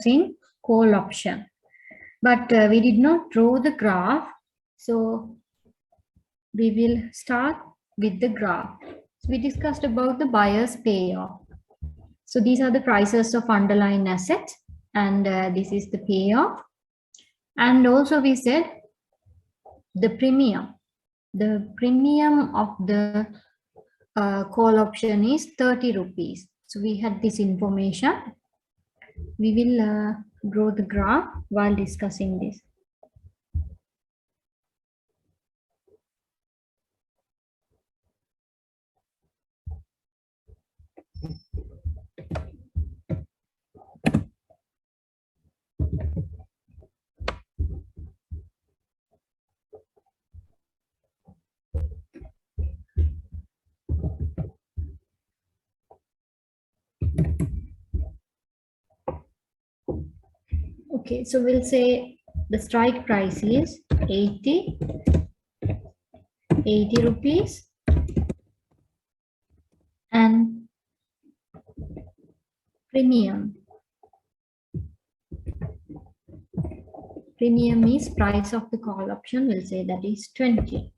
discussing call option, but we did not draw the graph. So we will start with the graph. So we discussed about the buyer's payoff. So these are the prices of underlying assets, and this is the payoff. And also we said the premium. The premium of the call option is 30 rupees. So we had this information. We will draw the graph while discussing this. Okay, so we'll say the strike price is 80 rupees, and premium is price of the call option. We'll say that is 20.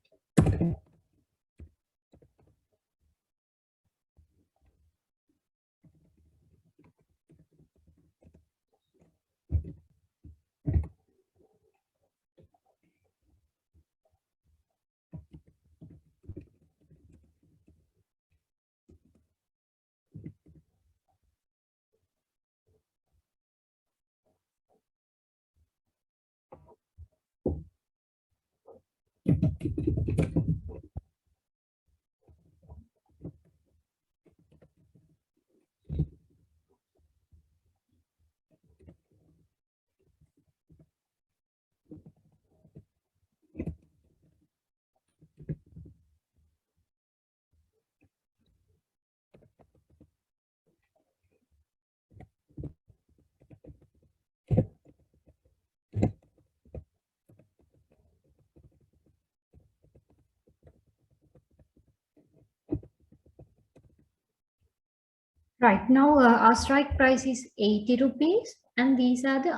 Right now, our strike price is 80 rupees, and these are the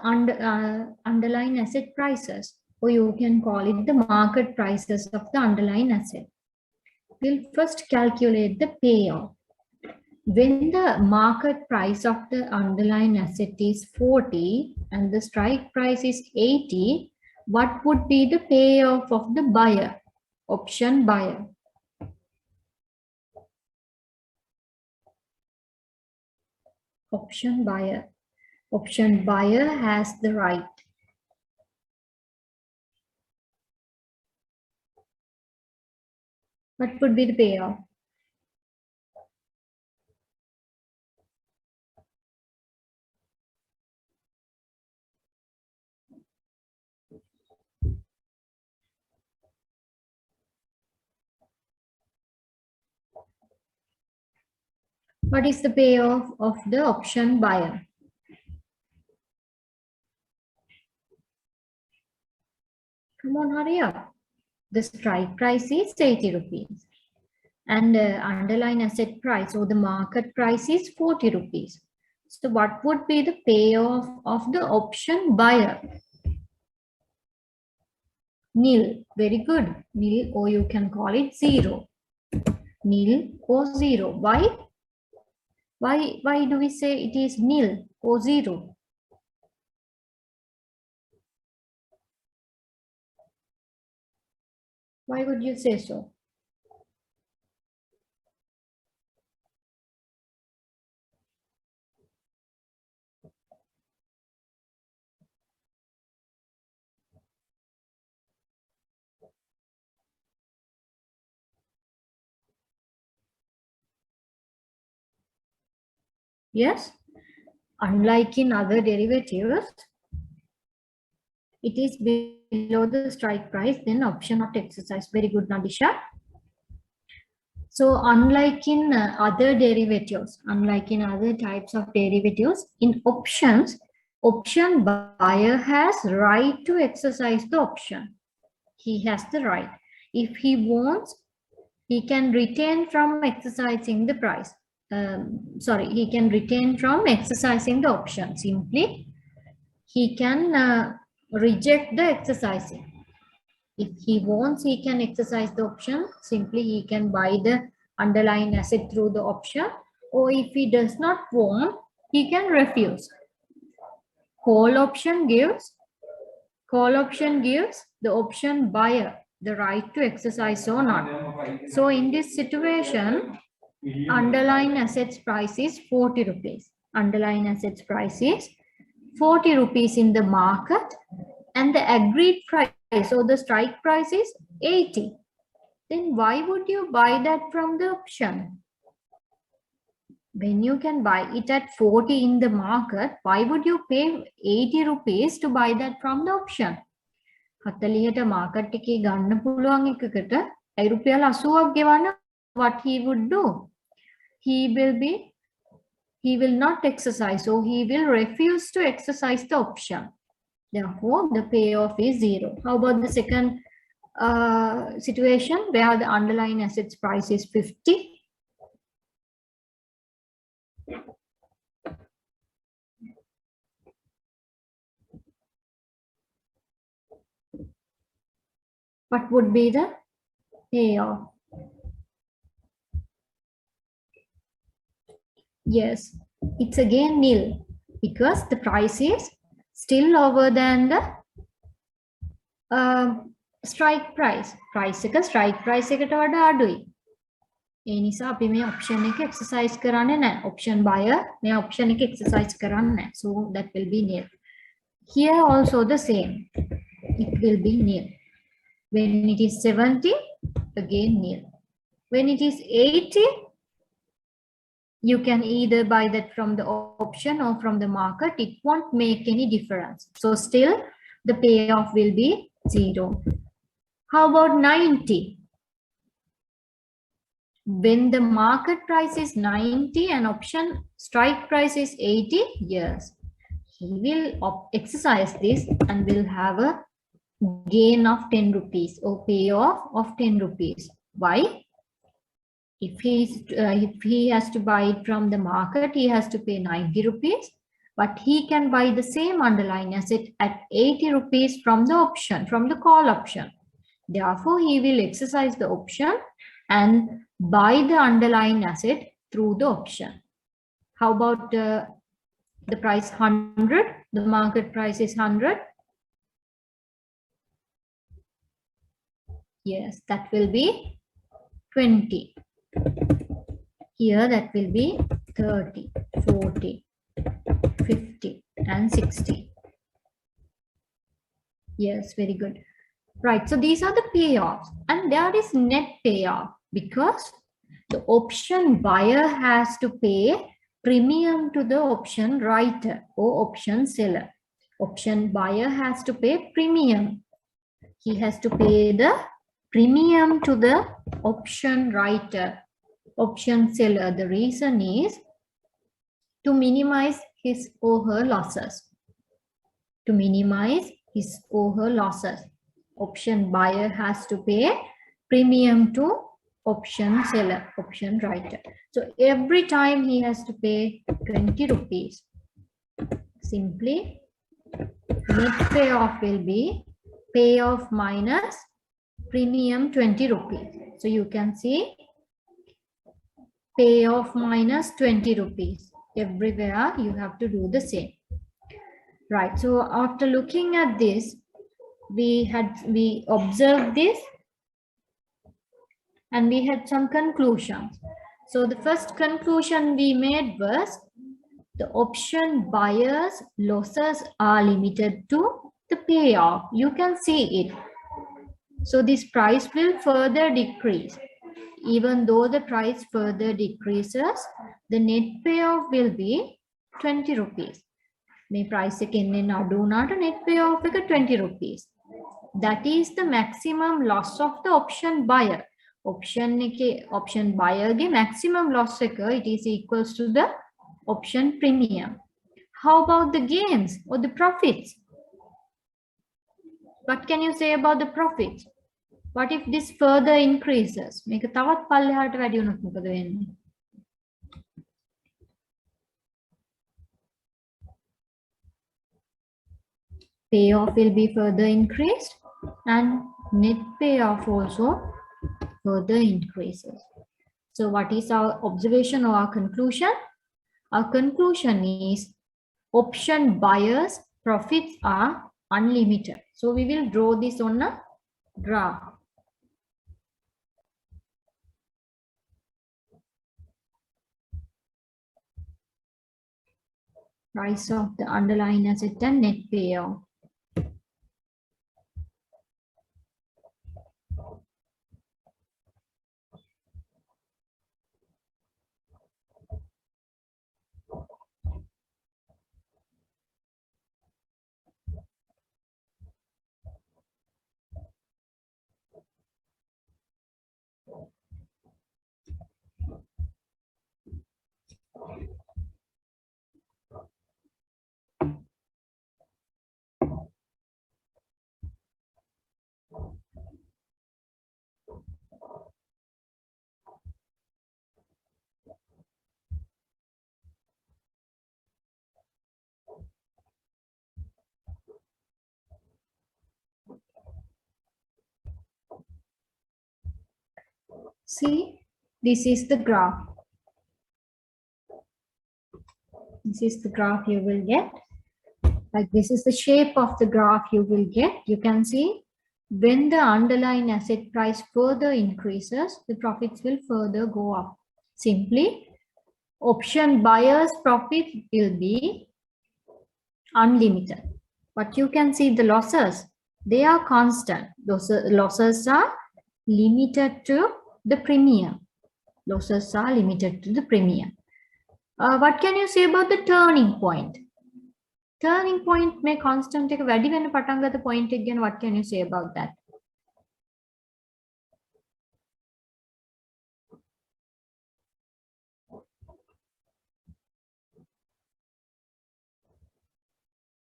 underlying asset prices, or you can call it the market prices of the underlying asset. We'll first calculate the payoff. When the market price of the underlying asset is 40 and the strike price is 80, what would be the payoff of the buyer, option buyer? Option buyer. Option buyer has the right. What would be the payoff? What is the payoff of the option buyer? Come on, hurry up. The strike price is 80 rupees. And underlying asset price or the market price is 40 rupees. So what would be the payoff of the option buyer? Nil. Very good. Nil, or you can call it zero. Nil or zero. Why? Why do we say it is nil or zero? Why would you say so? Yes, unlike in other derivatives, it is below the strike price, then option not exercised. Very good, Nadisha. So unlike in other derivatives, unlike in other types of derivatives, in options, option buyer has right to exercise the option. He has the right. If he wants, he can retain from exercising the price. He can retain from exercising the option. Simply, he can reject the exercising. If he wants, he can exercise the option. Simply, he can buy the underlying asset through the option. Or if he does not want, he can refuse. Call option gives the option buyer the right to exercise or not. So in this situation, underlying assets price is 40 rupees. Underlying assets price is 40 rupees in the market, and the agreed price, so the strike price is 80. Then why would you buy that from the option? When you can buy it at 40 in the market, why would you pay 80 rupees to buy that from the option? 40ට market එකේ ගන්න පුළුවන් එකකට ඒ රුපියල් 80ක් ගෙවන්න, what he would do? He will not exercise, or he will refuse to exercise the option. Therefore, the payoff is 0. How about the second situation where the underlying assets price is 50? What would be the payoff? Yes, it's again nil because the price is still lower than the strike price. Price එක strike price එකට වඩා අඩුයි. ඒ නිසා අපි මේ option එක exercise කරන්නේ නැහැ. Option buyer මේ option එක exercise කරන්නේ නැහැ. So that will be nil. Here also the same. It will be nil. When it is 70, again nil. When it is 80, you can either buy that from the option or from the market. It won't make any difference. So still the payoff will be 0. How about 90? When the market price is 90 and option strike price is 80, yes, he will exercise this and will have a gain of 10 rupees or payoff of 10 rupees. Why? If he has to buy it from the market, he has to pay 90 rupees, but he can buy the same underlying asset at 80 rupees from the option, from the call option. Therefore, he will exercise the option and buy the underlying asset through the option. How about the price 100? The market price is 100. Yes, that will be 20. Here that will be 30, 40, 50 and 60. Yes, very good. Right, so these are the payoffs, and there is net payoff because the option buyer has to pay premium to the option writer or option seller. Option buyer has to pay premium. He has to pay the premium to the option writer, option seller. The reason is to minimize his or her losses. To minimize his or her losses, option buyer has to pay premium to option seller, option writer. So every time he has to pay 20 rupees. Simply net payoff will be payoff minus premium 20 rupees. So you can see payoff minus 20 rupees. Everywhere you have to do the same. Right. So after looking at this, we observed this and we had some conclusions. So the first conclusion we made was the option buyer's losses are limited to the payoff. You can see it. So this price will further decrease. Even though the price further decreases, the net payoff will be 20 rupees. May price net payoff 20 rupees. That is the maximum loss of the option buyer. Option buyer maximum loss it is equals to the option premium. How about the gains or the profits? What can you say about the profits? What if this further increases? Make a තවත් පල්ලෙහාට වැඩි වුණොත් මොකද වෙන්නේ? payoff will be further increased and net payoff also further increases. So what is our observation or our conclusion? Our conclusion is option buyers' profits are unlimited. So we will draw this on a graph. Price of the underlying asset and net payoff. See, this is the graph. This is the graph you will get. Like this is the shape of the graph you will get. You can see when the underlying asset price further increases, the profits will further go up. Simply, option buyers' profit will be unlimited. But you can see the losses, they are constant. Those losses are limited to the premium. Losses are limited to the premium. What can you say about the turning point? Turning point may constant එක වැඩි වෙන පටන් ගත්ත point එක ගැන what can you say about that?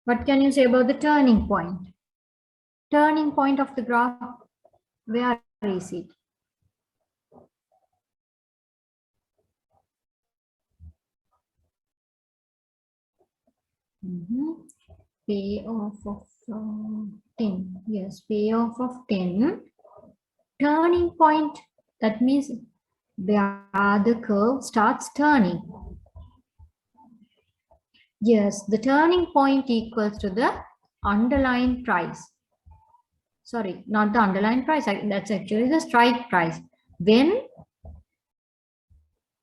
What can you say about the turning point? Turning point of the graph, where is it? Payoff of 10. Yes, payoff of 10. Turning point, that means where the curve starts turning. Yes, the turning point equals to the underlying price. Sorry, not the underlying price. That's actually the strike price. When,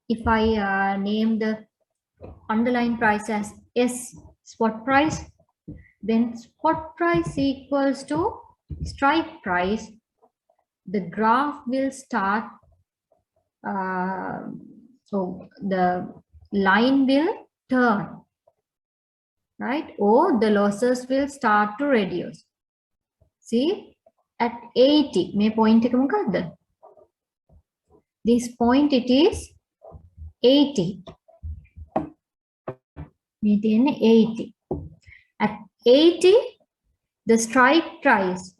if I name the underlying price as S spot price, then spot price equals to strike price. The graph will start, so the line will turn, right? Or the losses will start to reduce. See, at 80, may point එක මොකක්ද? This point it is 80. මේ තියෙන්නේ 80. At 80, the strike price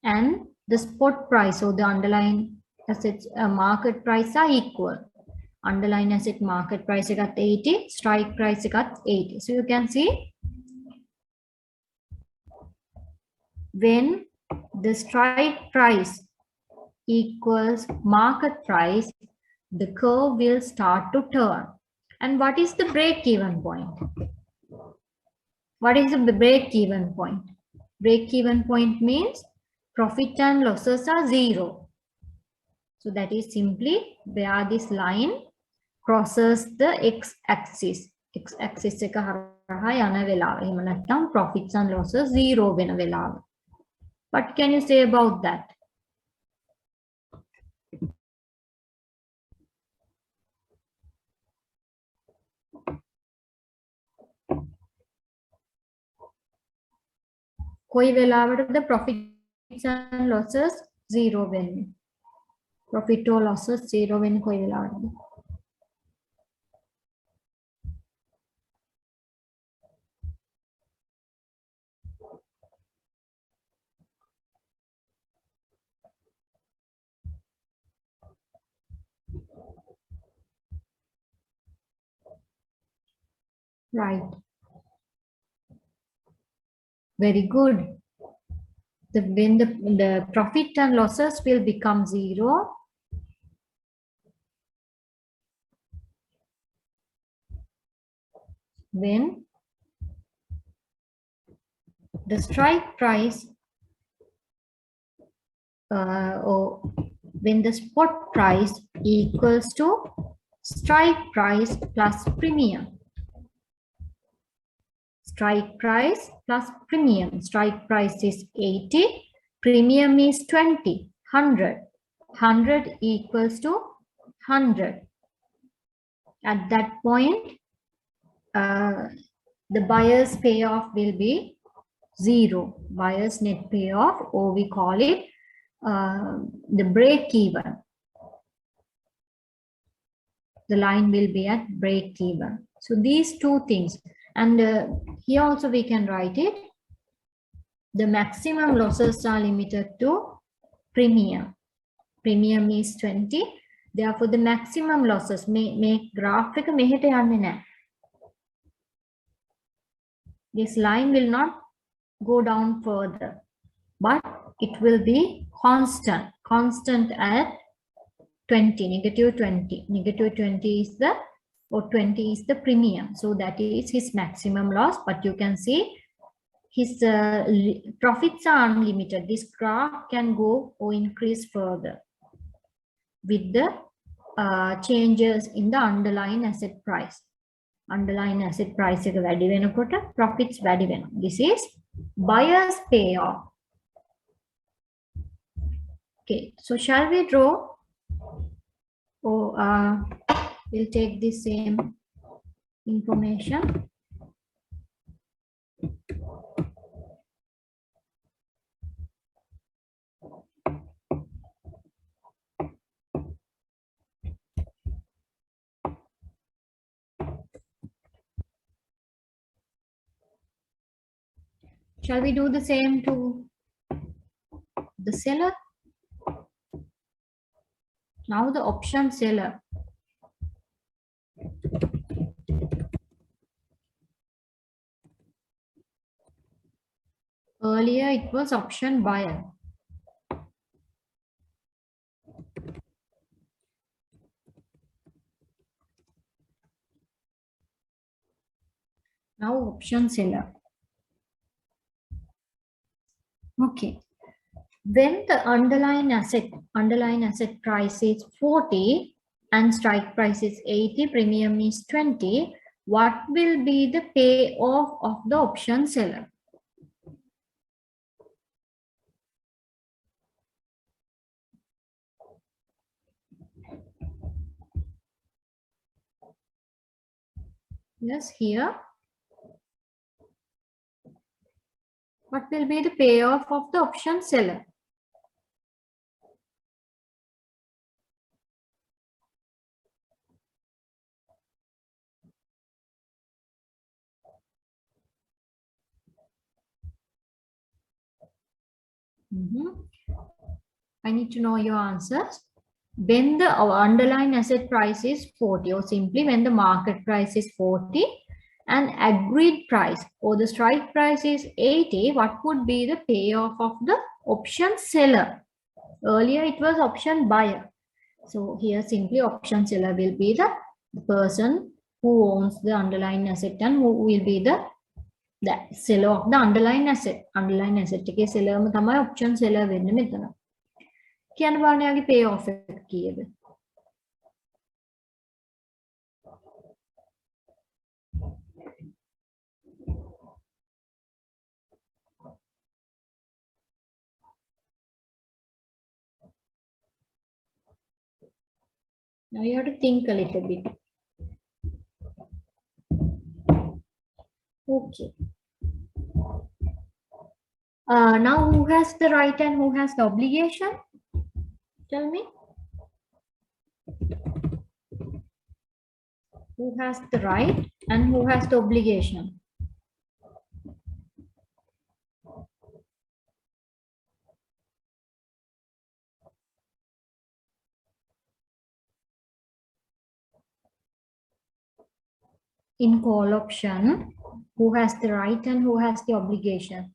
and the spot price or the underlying assets market price are equal. Underlying asset market price got 80, strike price got 80. So you can see when the strike price equals market price, the curve will start to turn. And what is the break-even point? What is the break-even point? Break-even point means profit and losses are zero. So that is simply where this line crosses the x-axis. X-axis එක හරහා යන වෙලාව. එහෙම නැත්නම් profits and losses zero වෙන වෙලාව. What can you say about that? කොයි වෙලාවටද profits and losses zero වෙන්නේ? Profit or losses zero වෙන්නේ කොයි වෙලාවටද? Right. Very good. When the profit and losses will become zero, when the strike price or when the spot price equals to strike price plus premium. Strike price plus premium. Strike price is 80, premium is 20, 100. 100 equals to 100. At that point, the buyer's payoff will be 0. Buyer's net payoff, or we call it the break even. The line will be at break even. So these two things, and here also we can write it. The maximum losses are limited to premium. Premium is 20. Therefore, the maximum losses make graph එක මෙහෙට යන්නේ නැහැ. This line will not go down further, but it will be constant at 20, negative 20. Negative 20 is the, or 20 is the premium. So that is his maximum loss, but you can see his profits are unlimited. This graph can go or increase further with the changes in the underlying asset price. Underlying asset price එක වැඩි වෙනකොට profits වැඩි වෙනවා. This is buyer's payoff. Okay, so shall we draw? Or we'll take the same information. Shall we do the same to the seller? Now the option seller. Earlier it was option buyer. Now option seller. Okay. When the underlying asset price is 40 and strike price is 80, premium is 20, what will be the payoff of the option seller? Yes, here. What will be the payoff of the option seller? I need to know your answers. When the underlying asset price is 40, or simply when the market price is 40 and agreed price or the strike price is 80, what would be the payoff of the option seller? Earlier it was option buyer. So here simply option seller will be the person who owns the underlying asset and who will be the seller of the underlying asset. Underlying asset එකේ seller ම තමයි option seller වෙන්නේ මෙතන. කියන්න බලන්න යාගේ payoff එක කීයද? Now you have to think a little bit. Okay. Now who has the right and who has the obligation? Tell me. Who has the right and who has the obligation? In call option, who has the right and who has the obligation?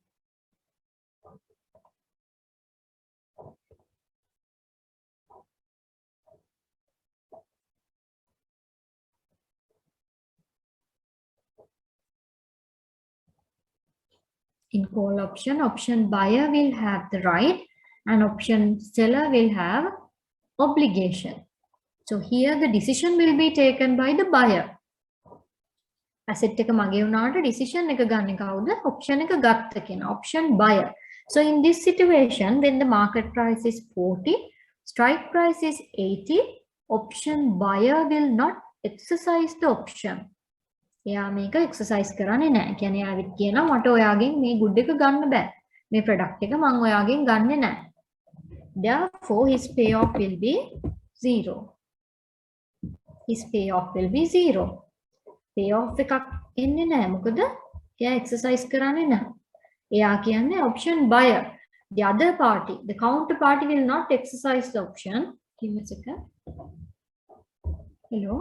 In call option, option buyer will have the right and option seller will have obligation. So here the decision will be taken by the buyer. Asset එක මගේ වුණාට decision එක ගන්න කවුද? Option එක ගත්ත කෙනා. Option buyer. So in this situation, when the market price is 40, strike price is 80, option buyer will not exercise the option. එයා මේක exercise කරන්නේ නැහැ. කියන්නේ ආවිත් කියනවා මට ඔයාගෙන් මේ good එක ගන්න බෑ. මේ product එක මම ඔයාගෙන් ගන්නෙ නැහැ. Therefore his payoff will be 0. His payoff will be 0. Payoff එකක් එන්නේ නැහැ. මොකද එයා exercise කරන්නේ නැහැ. එයා කියන්නේ option buyer. The other party, the counterparty will not exercise the option. Give me a second. Hello.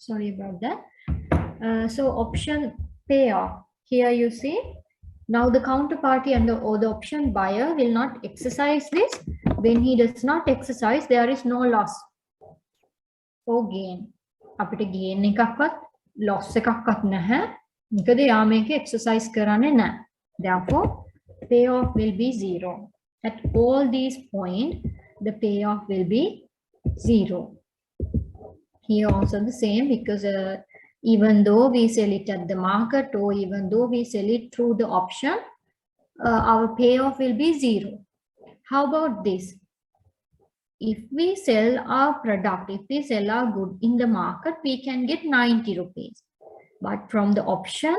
Sorry about that. So option payoff. Here you see, now the counterparty and or the option buyer will not exercise this. When he does not exercise, there is no loss or gain. අපිට gain එකක්වත් loss එකක්වත් නැහැ. මොකද යා මේක exercise කරන්නේ නැහැ. Therefore, payoff will be 0. At all these points, the payoff will be 0. Here also the same, because even though we sell it at the market or even though we sell it through the option, our payoff will be 0. How about this? If we sell our product, if we sell our good in the market, we can get 90 rupees. But from the option,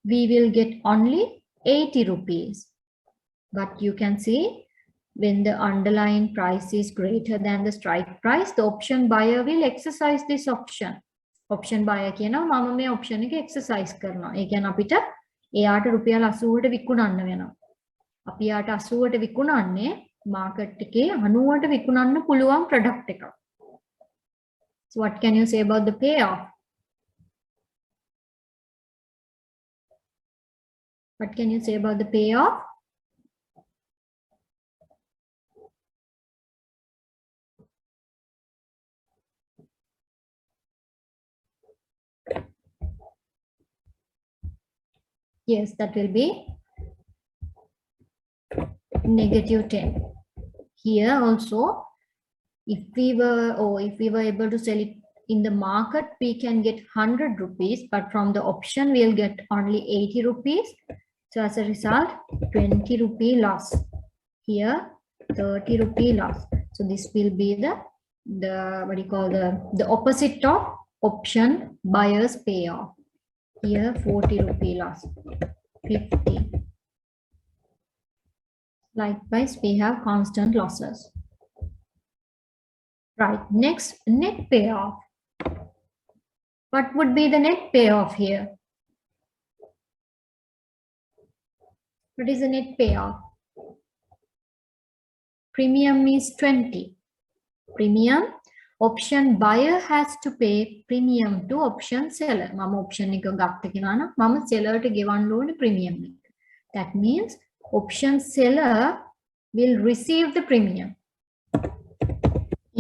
we will get only 80 rupees. But you can see when the underlying price is greater than the strike price, the option buyer will exercise this option. Option buyer කියනවා මම මේ option එක exercise කරනවා. ඒ කියන්නේ අපිට එයාට රුපියල් 80ට විකුණන්න වෙනවා. අපි යාට 80ට විකුණන්නේ මාකට් එකේ 90ට විකුණන්න පුළුවන් product එකක්. So what can you say about the payoff? What can you say about the payoff? Yes, that will be -10. Here also, if we were able to sell it in the market, we can get 100 rupees, but from the option we'll get only 80 rupees. So as a result, 20 rupee loss. Here, 30 rupee loss. So this will be the what do you call the opposite of option buyer's payoff. Here 40 rupee loss, 50. Likewise, we have constant losses. Right, next, net payoff. What would be the net payoff here? What is the net payoff? Premium is 20. Premium, option buyer has to pay premium to option seller. Mama option එක ගත්ත කෙනා නම් මම seller ට ගෙවන්න ඕනේ premium එක. That means option seller will receive the premium.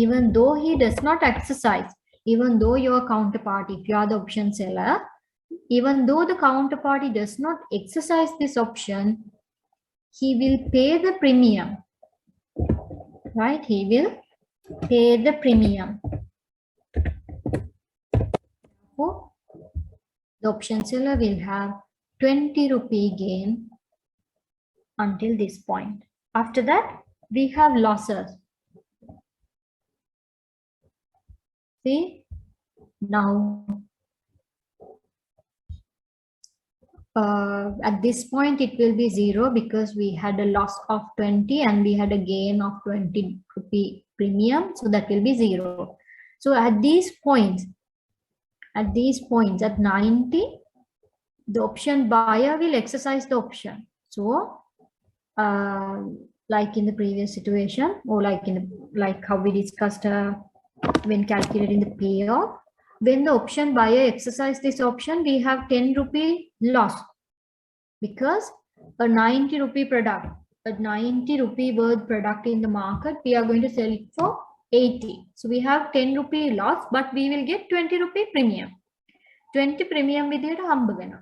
Even though he does not exercise, even though your counterparty, if you are the option seller, even though the counterparty does not exercise this option, he will pay the premium. Right? He will pay the premium. So, the option seller will have 20 rupee gain until this point. After that, we have losses. See, now at this point it will be 0 because we had a loss of 20 and we had a gain of 20 rupee premium, so that will be 0. So at these points at 90, the option buyer will exercise the option. So like in the previous situation, or like how we discussed when calculating the payoff, when the option buyer exercise this option, we have 10 rupee loss because a 90 rupee product, a 90 rupee worth product in the market, we are going to sell it for 80. So we have 10 rupee loss, but we will get 20 rupee premium. 20 premium විදියට හම්බ වෙනවා.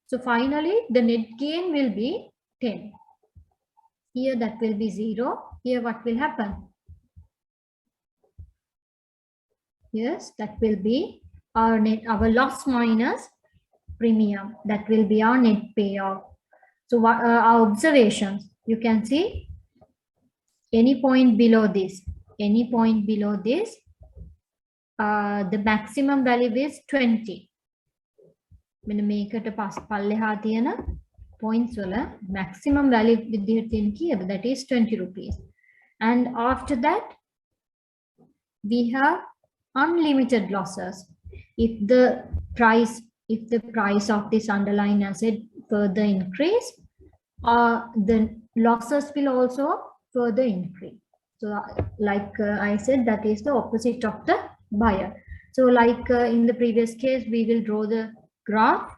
So finally, the net gain will be 10. Here that will be 0. Here what will happen? Yes, that will be our loss minus premium. That will be our net payoff. So what our observations? You can see any point below this, the maximum value is 20. මෙන්න මේකට පල්ලෙහා තියෙන points වල maximum value විදිහට තියෙන කීයද? That is 20 rupees. And after that, we have unlimited losses. If the price of this underlying asset further increase, the losses will also further increase. So like I said, that is the opposite of the buyer. So like in the previous case, we will draw the graph.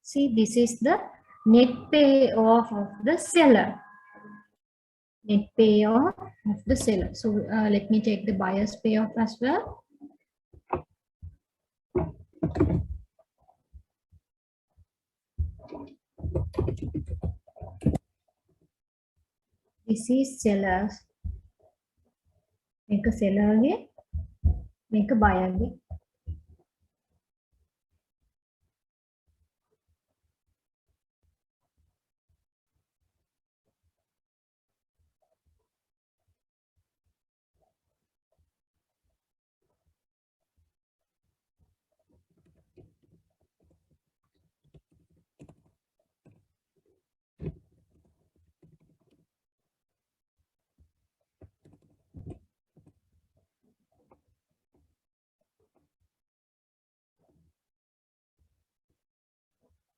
See, this is the net payoff of the seller. Net payoff of the seller. So let me take the buyer's payoff as well. This is sellers. Make a seller again. Make a buyer again.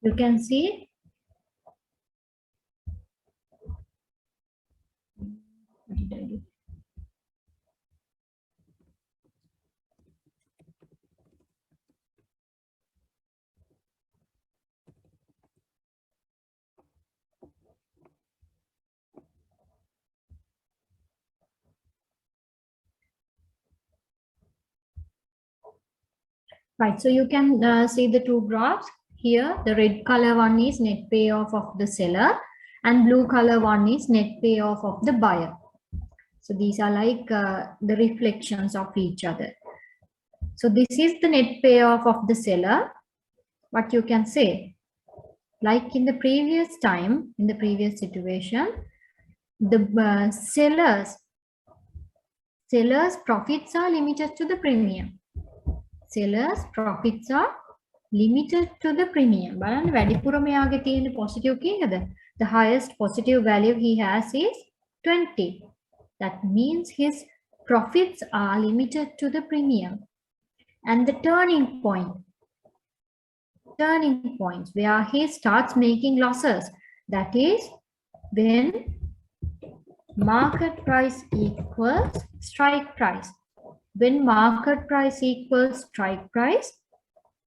You can see. What did I do? Right, so you can see the two graphs here. The red color one is net payoff of the seller and blue color one is net payoff of the buyer. So these are like the reflections of each other. So this is the net payoff of the seller. What you can say, like in the previous time, in the previous situation, the sellers profits are limited to the premium. Sellers profits are limited to the premium. බලන්න වැඩිපුර මෙයාගේ තියෙන positive කීයද? The highest positive value he has is 20. That means his profits are limited to the premium. And the turning points where he starts making losses, that is when market price equals strike price. When market price equals strike price,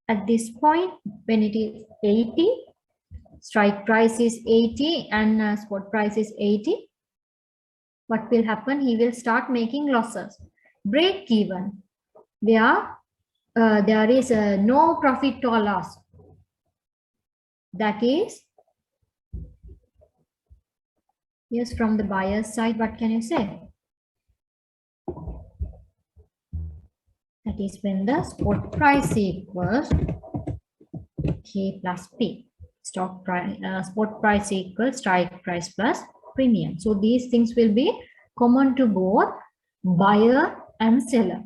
at this point, when it is 80, strike price is 80 and spot price is 80, what will happen? He will start making losses. Break even, where there is no profit or loss. That is, yes, from the buyer's side, what can you say? That is when the spot price equals K plus P. Spot price equals strike price plus premium. So these things will be common to both buyer and seller.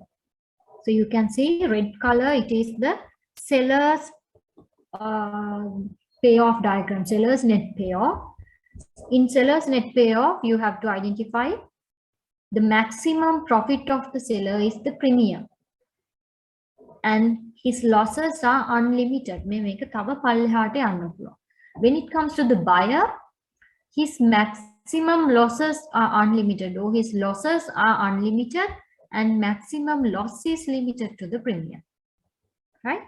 So you can see red color, it is the seller's payoff diagram, seller's net payoff. In seller's net payoff, you have to identify the maximum profit of the seller is the premium. And his losses are unlimited. When it comes to the buyer, his maximum losses are unlimited, or his losses are unlimited and maximum loss is limited to the premium, right?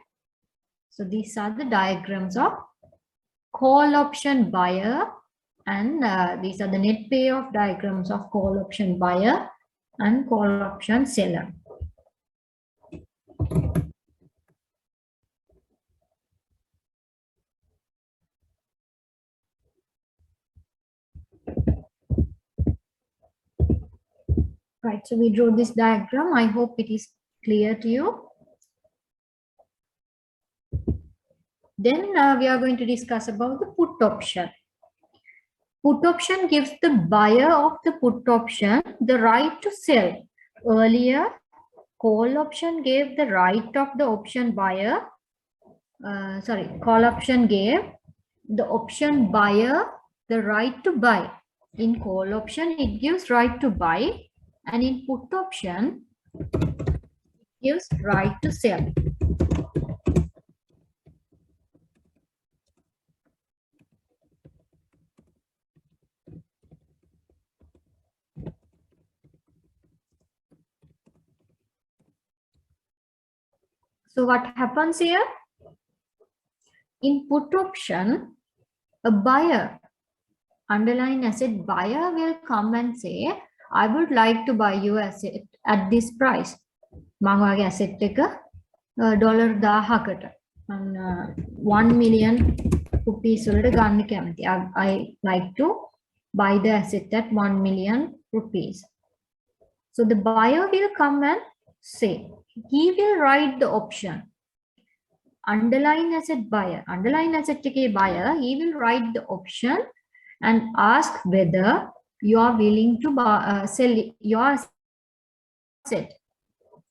So these are the diagrams of call option buyer, and these are the net payoff diagrams of call option buyer and call option seller. Right, so we drew this diagram. I hope it is clear to you. Then we are going to discuss about the put option. Put option gives the buyer of the put option the right to sell. Earlier, call option gave the right of the option buyer. Call option gave the option buyer the right to buy. In call option, it gives right to buy, and in put option, it gives right to sell. So what happens here? In put option, a buyer, underlying asset buyer will come and say, I would like to buy your asset at this price. මම ඔයාගේ asset එක dollar 1000කට 1 million rupees වලට ගන්න කැමති. I like to buy the asset at 1 million rupees. So the buyer will come and say, he will write the option. Underlying asset buyer, underlying asset buyer, he will write the option and ask whether you are willing to sell your asset.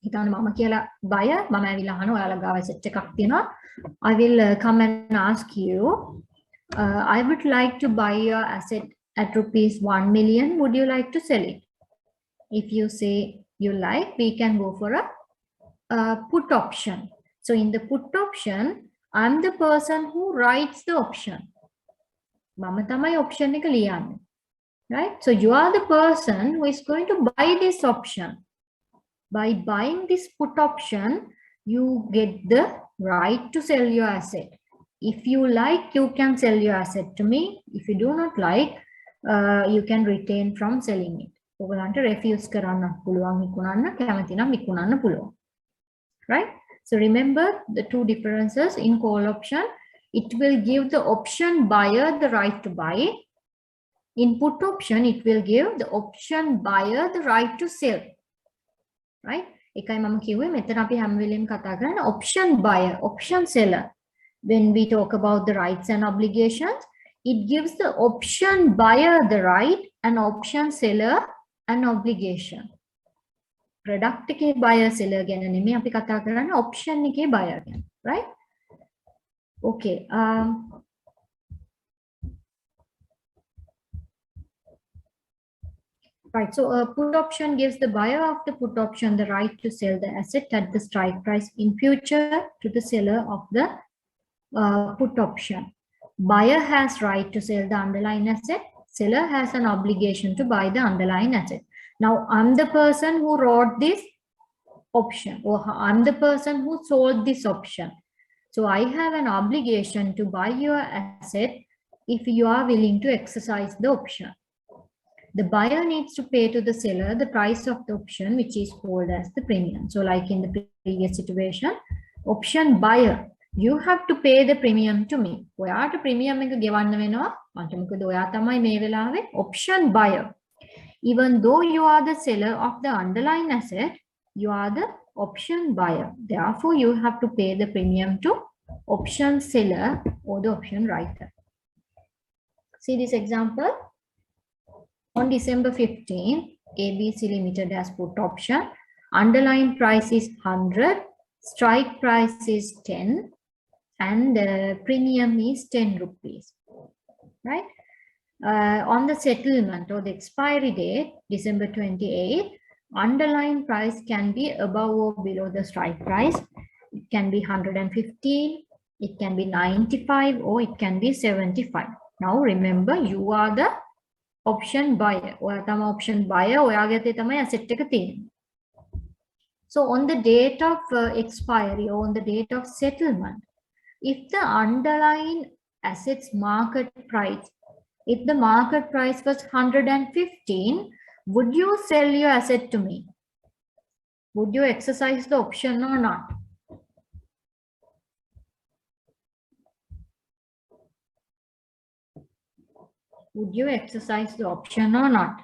හිතන්න මම කියලා buyer මම ඇවිල්ලා අහනවා ඔයාලා ගාව asset එකක් තියෙනවා. I will come and ask you, I would like to buy your asset at rupees 1 million. Would you like to sell it? If you say you like, we can go for a put option. So in the put option, I'm the person who writes the option. මම තමයි option එක ලියන්නේ. Right? So you are the person who is going to buy this option. By buying this put option, you get the right to sell your asset. If you like, you can sell your asset to me. If you do not like, you can retain from selling it. ඔයගලන්ට refuse කරන්න පුළුවන් විකුණන්න කැමති නම් විකුණන්න පුළුවන්. Right? So remember the two differences in call option. It will give the option buyer the right to buy. In put option, it will give the option buyer the right to sell. Right? එකයි මම කිව්වේ මෙතන අපි හැම වෙලෙම කතා කරන්නේ option buyer, option seller. When we talk about the rights and obligations, it gives the option buyer the right and option seller an obligation. Product එකේ buyer seller ගැන නෙමෙයි අපි කතා කරන්නේ option එකේ buyer ගැන. Right? Okay. Right, so a put option gives the buyer of the put option the right to sell the asset at the strike price in future to the seller of the put option. Buyer has right to sell the underlying asset. Seller has an obligation to buy the underlying asset. Now, I'm the person who wrote this option, or I'm the person who sold this option. So I have an obligation to buy your asset if you are willing to exercise the option. The buyer needs to pay to the seller the price of the option, which is called as the premium. So like in the previous situation, option buyer, you have to pay the premium to me. ඔයාට premium එක ගෙවන්න වෙනවා. මට මොකද ඔයා තමයි මේ වෙලාවේ option buyer. Even though you are the seller of the underlying asset, you are the option buyer. Therefore, you have to pay the premium to option seller or the option writer. See this example. On December 15, ABC Limited has put option. Underlying price is 100, strike price is 10, and premium is 10 rupees. Right? On the settlement or the expiry date, December 28, underlying price can be above or below the strike price. It can be 115, it can be 95, or it can be 75. Now remember, you are the option buyer. ඔයා තමයි option buyer. ඔයාගේ අතේ තමයි asset එක තියෙන්නේ. So on the date of expiry or on the date of settlement, if the underlying assets market price, if the market price was 115, would you sell your asset to me? Would you exercise the option or not? Would you exercise the option or not?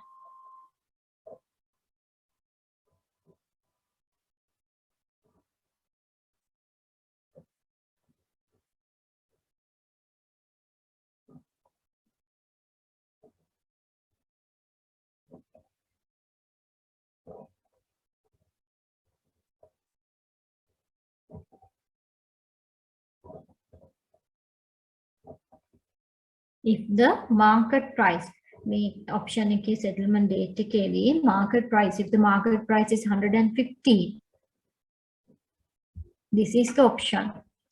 If the market price, the option එකේ settlement date එකේදී market price, if the market price is 150, this is the option.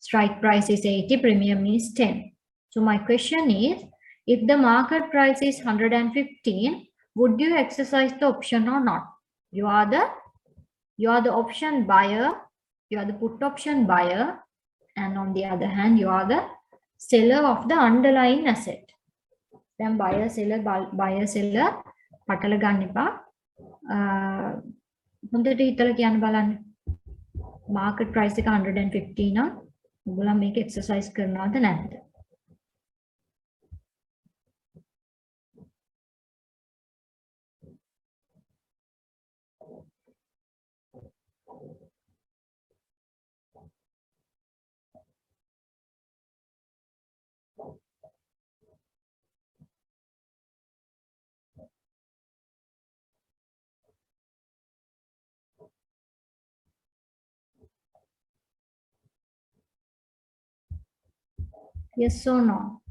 Strike price is 80, premium is 10. So my question is, if the market price is 115, would you exercise the option or not? You are the option buyer, you are the put option buyer, and on the other hand, you are the seller of the underlying asset. Then buyer seller පටල ගන්න එපා. හොඳට හිතලා කියන්න බලන්න. Market price එක 150 නම් ඔයගොල්ලෝ මේක exercise කරනවද නැද්ද? Yes or no?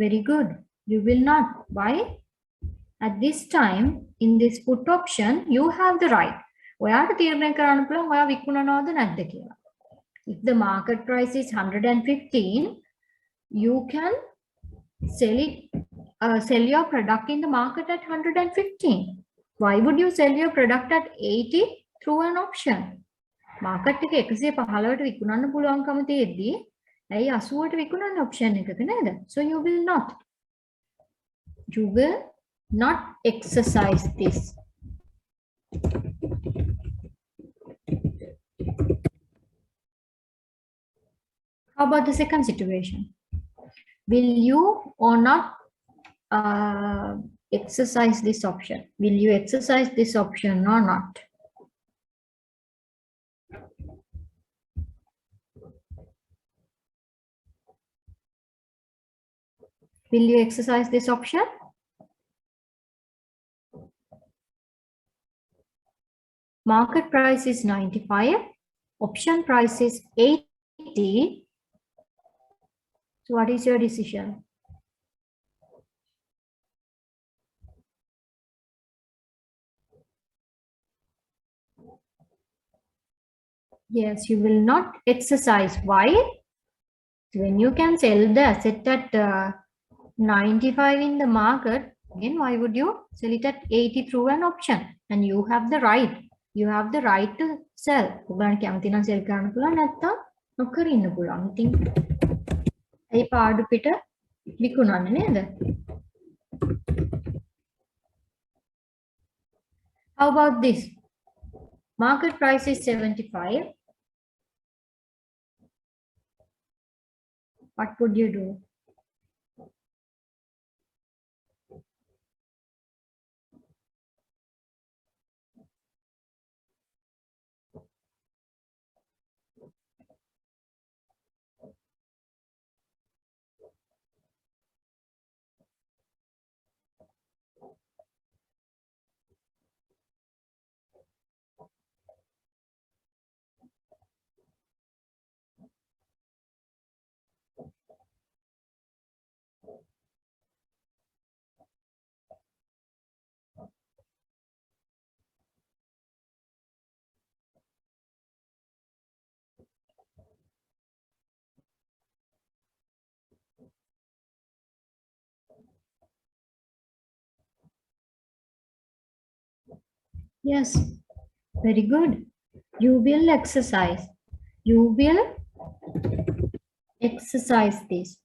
Very good. You will not. Why? At this time, in this put option, you have the right. ඔයාට තීරණය කරන්න පුළුවන් ඔයා විකුණනවද නැද්ද කියලා. If the market price is 115, you can sell your product in the market at 115. Why would you sell your product at 80 through an option? Market එක 115ට විකුණන්න පුළුවන්කම තියෙද්දි ඇයි 80ට විකුණන්න option එකක නේද? So you will not exercise this. How about the second situation? Will you or not exercise this option? Will you exercise this option or not? Will you exercise this option? Market price is 95, option price is 80. So what is your decision? Yes, you will not exercise. Why? When you can sell the asset at 95 in the market, again, why would you sell it at 80 through an option? And you have the right. You have the right to sell. ඔබට කැමති නම් sell කරන්න පුළුවන් නැත්නම් නොකර ඉන්න පුළුවන්. ඉතින් ඒ පාඩු පිට විකුණන්න නේද? How about this? Market price is 75. What would you do? Yes, very good. You will exercise. You will exercise this.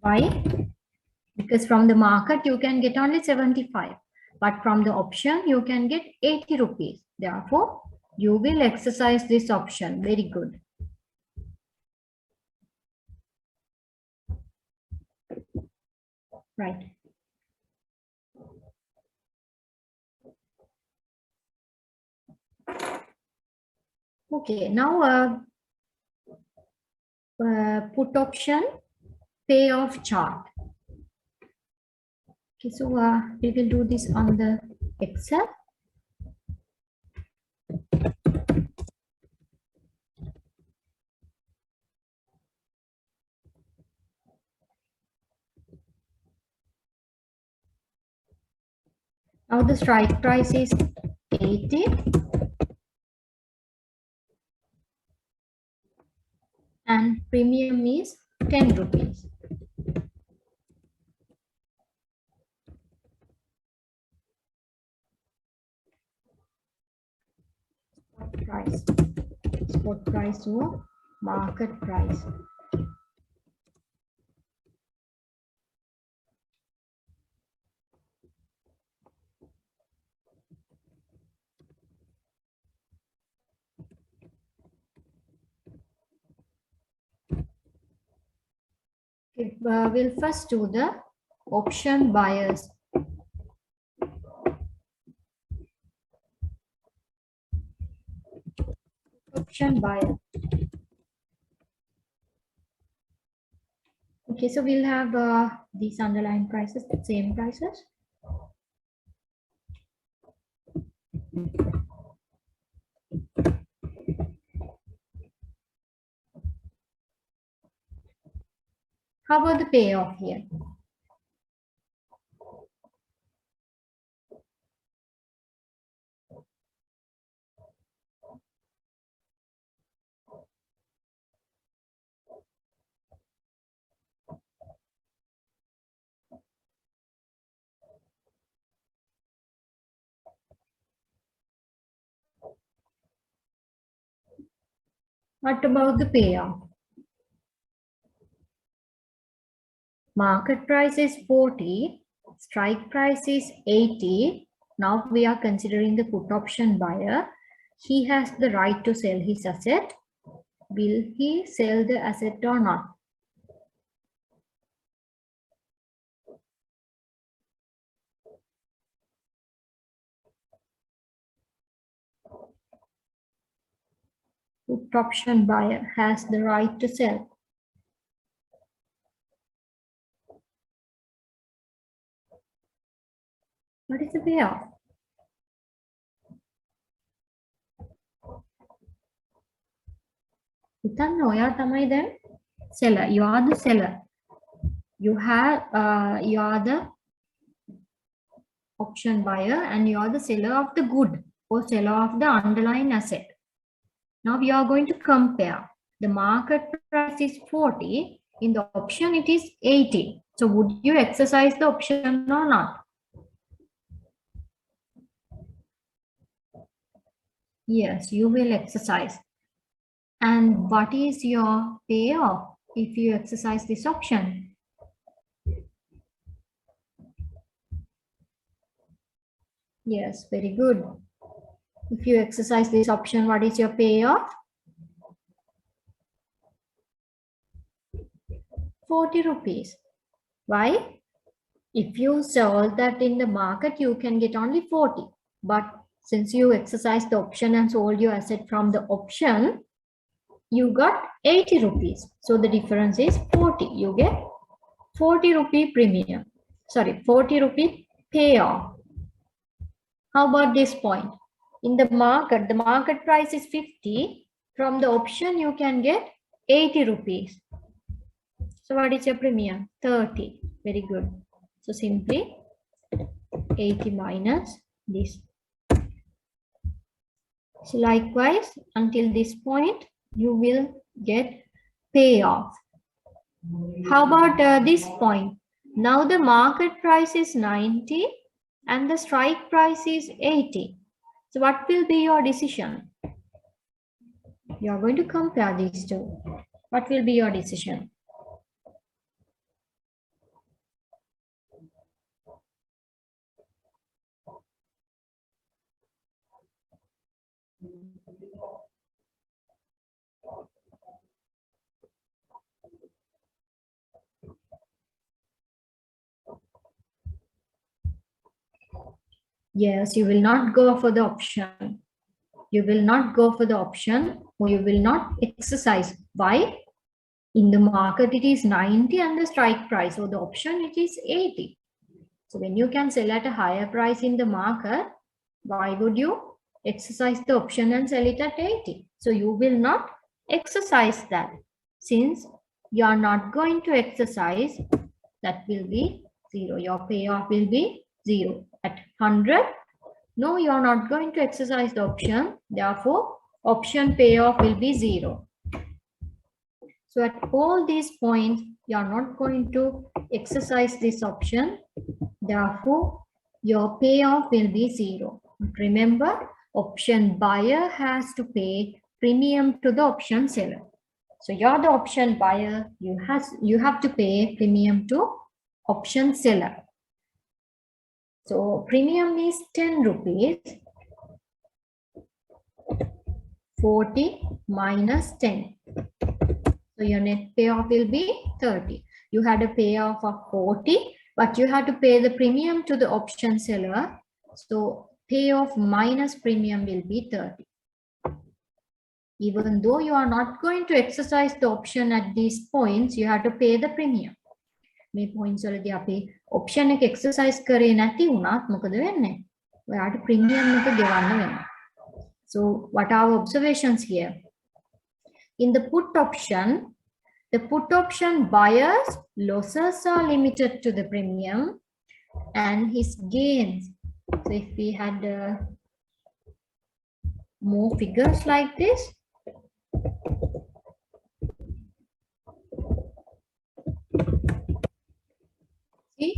Why? Because from the market you can get only 75, but from the option you can get 80 rupees. Therefore, you will exercise this option. Very good. Right. Okay, now put option payoff chart. Okay, so we will do this on the Excel. Now the strike price is 80. And premium is 10 rupees. price. Spot price or market price. Okay, we'll first do the option buyers. Option buyer. Okay, so we'll have these underlying prices, the same prices. How about the payoff here? What about the payoff? Market price is 40, strike price is 80. Now we are considering the put option buyer. He has the right to sell his asset. Will he sell the asset or not? Put option buyer has the right to sell. What is the payoff? හිතන්න ඔයා තමයි දැන් seller. You are the seller. You are the option buyer and you are the seller of the good or seller of the underlying asset. Now we are going to compare. The market price is 40. In the option it is 80. So would you exercise the option or not? Yes, you will exercise. And what is your payoff if you exercise this option? Yes, very good. If you exercise this option, what is your payoff? 40 rupees. Why? If you sold that in the market, you can get only 40. But since you exercised the option and sold your asset from the option, you got 80 rupees. So the difference is 40. You get 40 rupee premium. Sorry, 40 rupee payoff. How about this point? In the market price is 50. From the option, you can get 80 rupees. So what is your premium? 30. Very good. So simply 80 minus this. So likewise, until this point, you will get payoff. How about this point? Now the market price is 90 and the strike price is 80. So what will be your decision? You are going to compare these two. What will be your decision? Yes, you will not go for the option. You will not go for the option or you will not exercise. Why? In the market, it is 90 and the strike price or the option, it is 80. So when you can sell at a higher price in the market, why would you exercise the option and sell it at 80? So you will not exercise that. Since you are not going to exercise, that will be 0. Your payoff will be 0. At 100, no, you are not going to exercise the option. Therefore, option payoff will be 0. So at all these points, you are not going to exercise this option. Therefore, your payoff will be 0. Remember, option buyer has to pay premium to the option seller. So you're the option buyer, you have to pay premium to option seller. So premium is 10 rupees. 40 minus 10. So your net payoff will be 30. You had a payoff of 40, but you had to pay the premium to the option seller. So payoff minus premium will be 30. Even though you are not going to exercise the option at these points, you have to pay the premium. මේ points වලදී අපි option එක exercise කරේ නැති වුණත් මොකද වෙන්නේ? ඔයාට premium එක ගෙවන්න වෙනවා. So what are our observations here? In the put option, the put option buyer's losses are limited to the premium and his gains. So if we had more figures like this, see,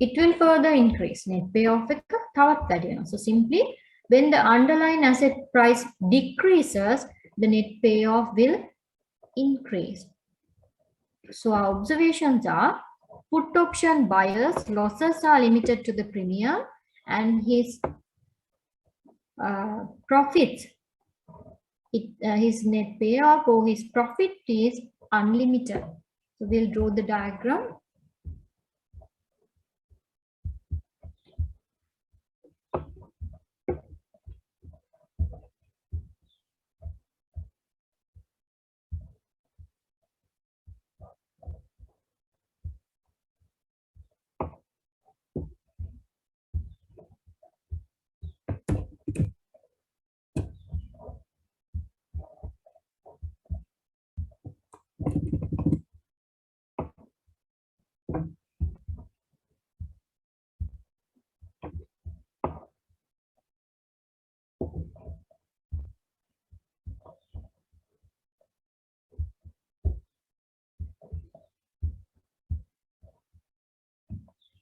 it will further increase. Net payoff එක තවත් වැඩි වෙනවා. So simply, when the underlying asset price decreases, the net payoff will increase. So our observations are, put option buyers losses are limited to the premium and his profits, his net payoff or his profit is unlimited. So we'll draw the diagram.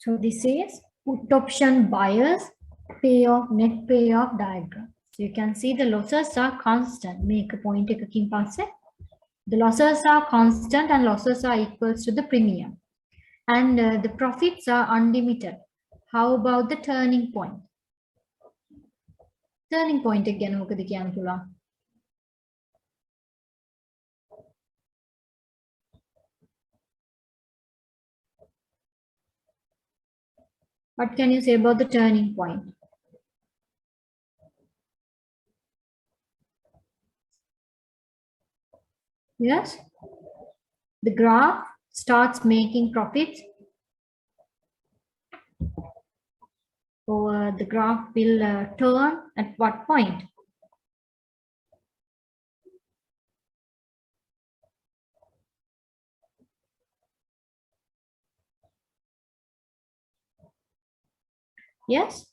So this is put option buyers payoff, net payoff diagram. So you can see the losses are constant. Make a point එකකින් පස්සේ. The losses are constant and losses are equals to the premium. And the profits are unlimited. How about the turning point? Turning point again, මොකද කියන්න පුළුවන්? What can you say about the turning point? Yes? The graph starts making profits, or the graph will turn at what point? Yes?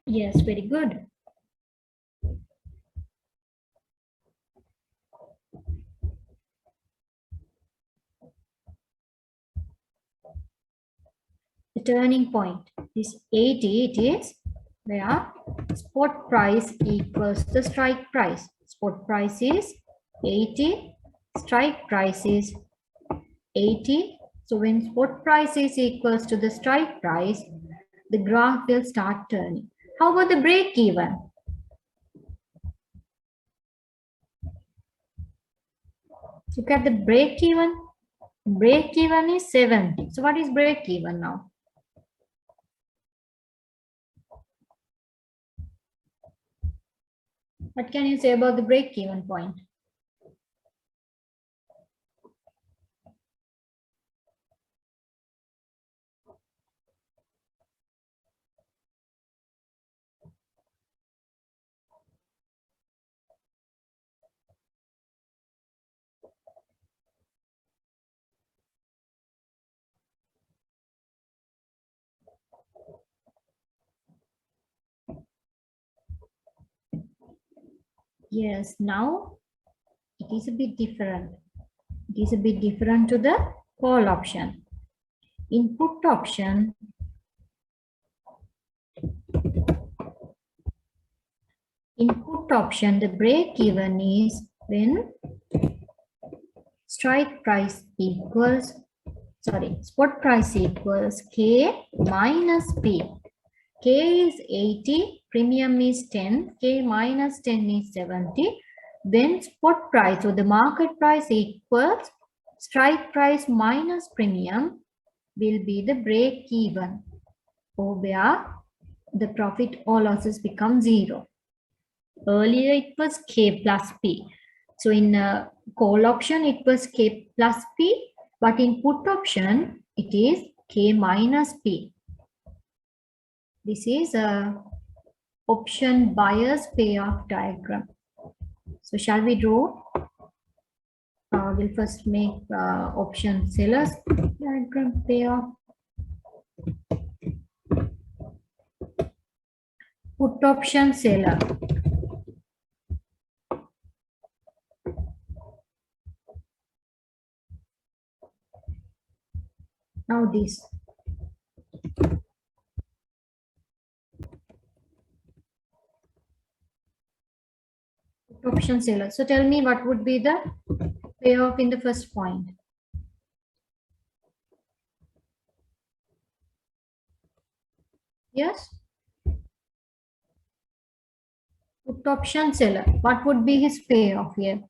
Yes, very good. The turning point is 80. It is where spot price equals the strike price. Spot price is 80, strike price is 80. So when spot price is equals to the strike price, the graph will start turning. How about the break even? Look at the break even. Break even is 70. So what is break even now? What can you say about the break even point? Yes, now it is a bit different. It is a bit different to the call option. In put option, the break even is when spot price equals K minus P. K is 80, premium is 10, K minus 10 is 70. Then spot price or the market price equals strike price minus premium will be the break even, or where the profit or losses become zero. Earlier it was K plus P. So in a call option it was K plus P, but in put option it is K minus P. This is a option buyer's payoff diagram. So shall we draw? We'll first make option seller's diagram payoff. Put option seller. Now this. Put option seller. So tell me what would be the payoff in the first point. Yes? Put option seller. What would be his payoff here?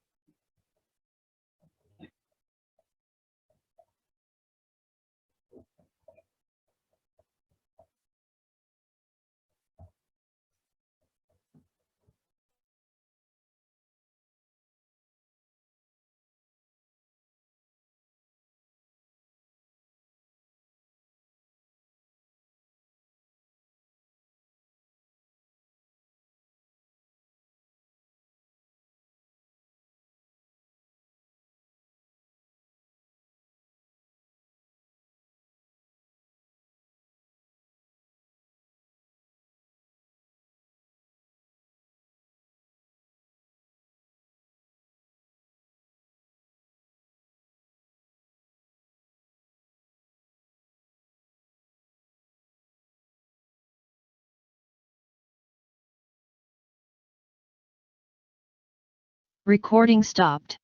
Recording stopped.